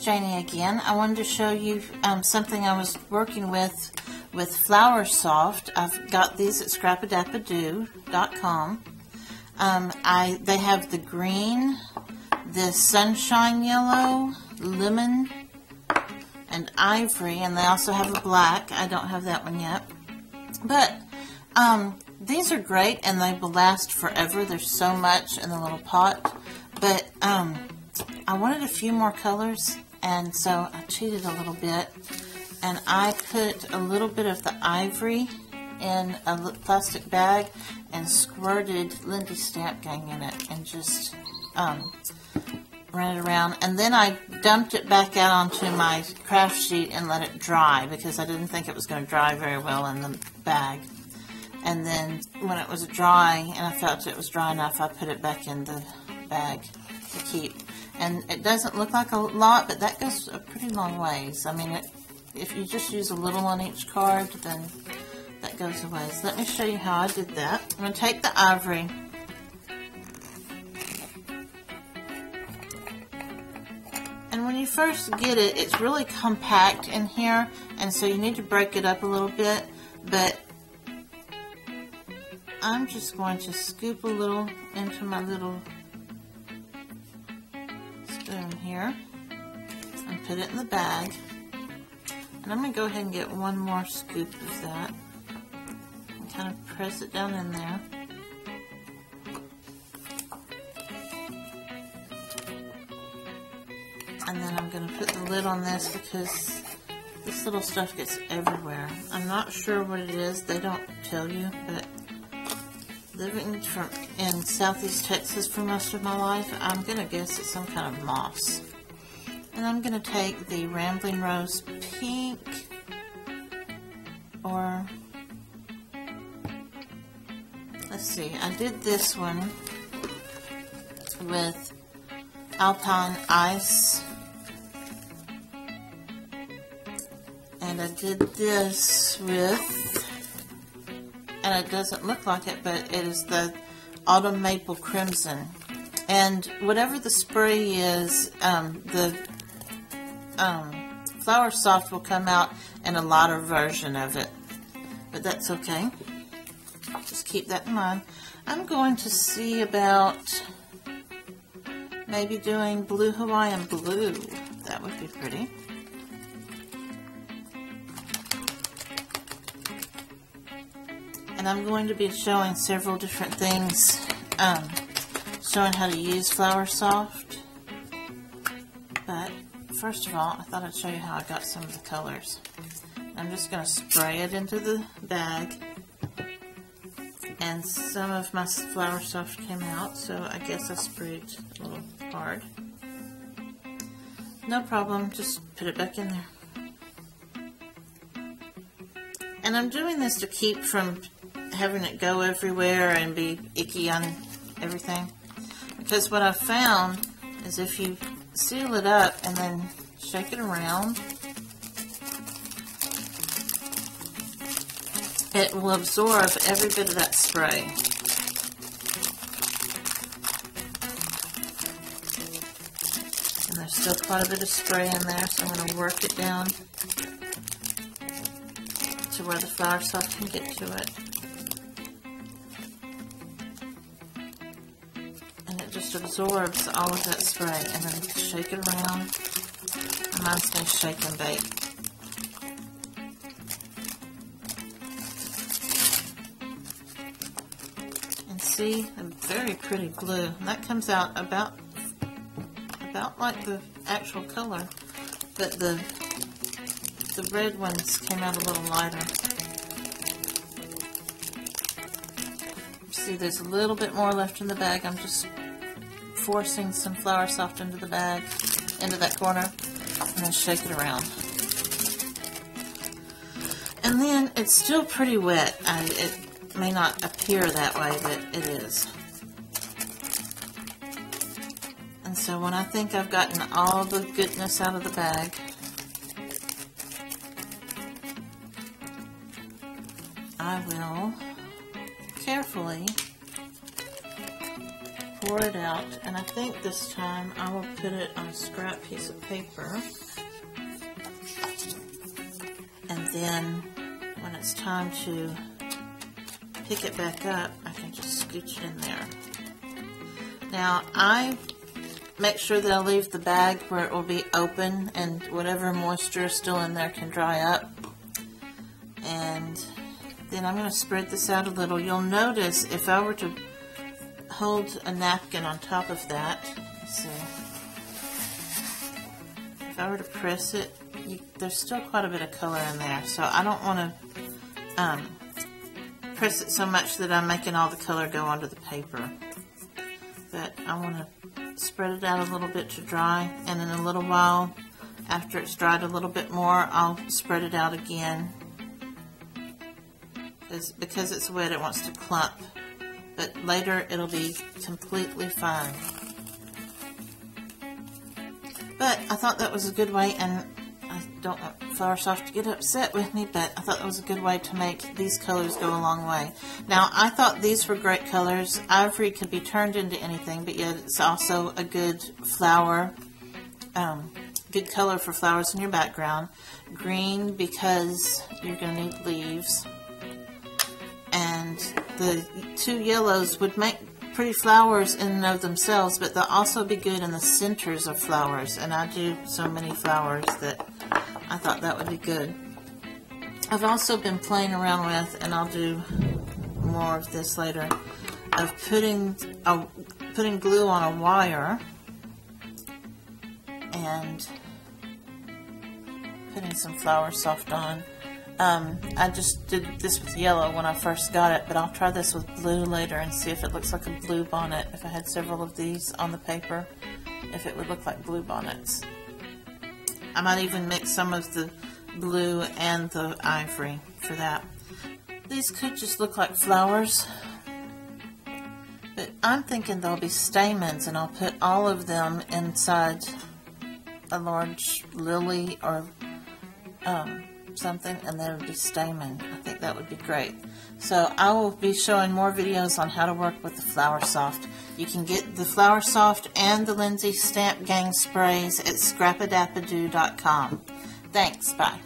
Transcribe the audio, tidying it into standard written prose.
Janie again. I wanted to show you something I was working with Flower Soft. I've got these at Scrapadabadoo.com. They have the green, the sunshine yellow, lemon, and ivory, and they also have a black. I don't have that one yet. But these are great, and they will last forever. There's so much in the little pot. But I wanted a few more colors, and so I cheated a little bit. And I put a little bit of the ivory in a plastic bag and squirted Lindy Stamp Gang in it and just ran it around. And then I dumped it back out onto my craft sheet and let it dry because I didn't think it was going to dry very well in the bag. And then when it was dry and I felt it was dry enough, I put it back in the bag to keep. And it doesn't look like a lot, but that goes a pretty long ways. I mean, if you just use a little on each card, then that goes a ways. Let me show you how I did that. I'm going to take the ivory. And when you first get it, it's really compact in here, and so you need to break it up a little bit, but I'm just going to scoop a little into my little spoon here and put it in the bag. And I'm going to go ahead and get one more scoop of that and kind of press it down in there. And then I'm going to put the lid on this because this little stuff gets everywhere. I'm not sure what it is. They don't tell you, but living in Southeast Texas for most of my life, I'm going to guess it's some kind of moss. And I'm going to take the Ramblin Rose Pink, or let's see, I did this one with Alpine Ice, and I did this with, and it doesn't look like it, but it is the Autumn Maple Crimson. And whatever the spray is, the Flower Soft will come out in a lighter version of it, but that's okay. Just keep that in mind. I'm going to see about maybe doing blue Hawaiian blue. That would be pretty. And I'm going to be showing several different things, showing how to use Flower Soft. But first of all, I thought I'd show you how I got some of the colors. I'm just going to spray it into the bag. And some of my Flower Soft came out, so I guess I sprayed a little hard. No problem, just put it back in there. And I'm doing this to keep from having it go everywhere and be icky on everything. Because what I found is if you seal it up and then shake it around, it will absorb every bit of that spray. And there's still quite a bit of spray in there, so I'm going to work it down to where the Flower Soft can get to it. And it just absorbs all of that spray, and then shake it around. And mine's going to shake and bake. And see, a very pretty blue. And that comes out about like the actual color, but the red ones came out a little lighter. See, there's a little bit more left in the bag. I'm just forcing some Flower Soft into the bag, into that corner, and then shake it around. And then it's still pretty wet. It may not appear that way, but it is. And so when I think I've gotten all the goodness out of the bag, I will carefully pour it out, and I think this time I will put it on a scrap piece of paper, and then when it's time to pick it back up, I can just scooch it in there. Now, I make sure that I leave the bag where it will be open and whatever moisture is still in there can dry up. And then I'm going to spread this out a little. You'll notice if I were to hold a napkin on top of that, let's see, if I were to press it, there's still quite a bit of color in there, so I don't want to press it so much that I'm making all the color go onto the paper. But I want to spread it out a little bit to dry, and in a little while, after it's dried a little bit more, I'll spread it out again. Because it's wet, it wants to clump, but later it'll be completely fine. But I thought that was a good way, and I don't want Flower Soft to get upset with me, but I thought that was a good way to make these colors go a long way. Now, I thought these were great colors. Ivory could be turned into anything, but yet it's also a good flower, good color for flowers in your background. Green, because you're going to need leaves. And the two yellows would make pretty flowers in and of themselves, but they'll also be good in the centers of flowers. And I do so many flowers that I thought that would be good. I've also been playing around with, and I'll do more of this later, of putting glue on a wire and putting some Flower Soft on. I just did this with yellow when I first got it, but I'll try this with blue later and see if it looks like a blue bonnet. If I had several of these on the paper, if it would look like blue bonnets. I might even mix some of the blue and the ivory for that. These could just look like flowers, but I'm thinking they'll be stamens, and I'll put all of them inside a large lily or something, and there would be stamen. I think that would be great. So I will be showing more videos on how to work with the Flower Soft. You can get the Flower Soft and the Lindsay Stamp Gang sprays at Scrapadabadoo.com. Thanks, bye.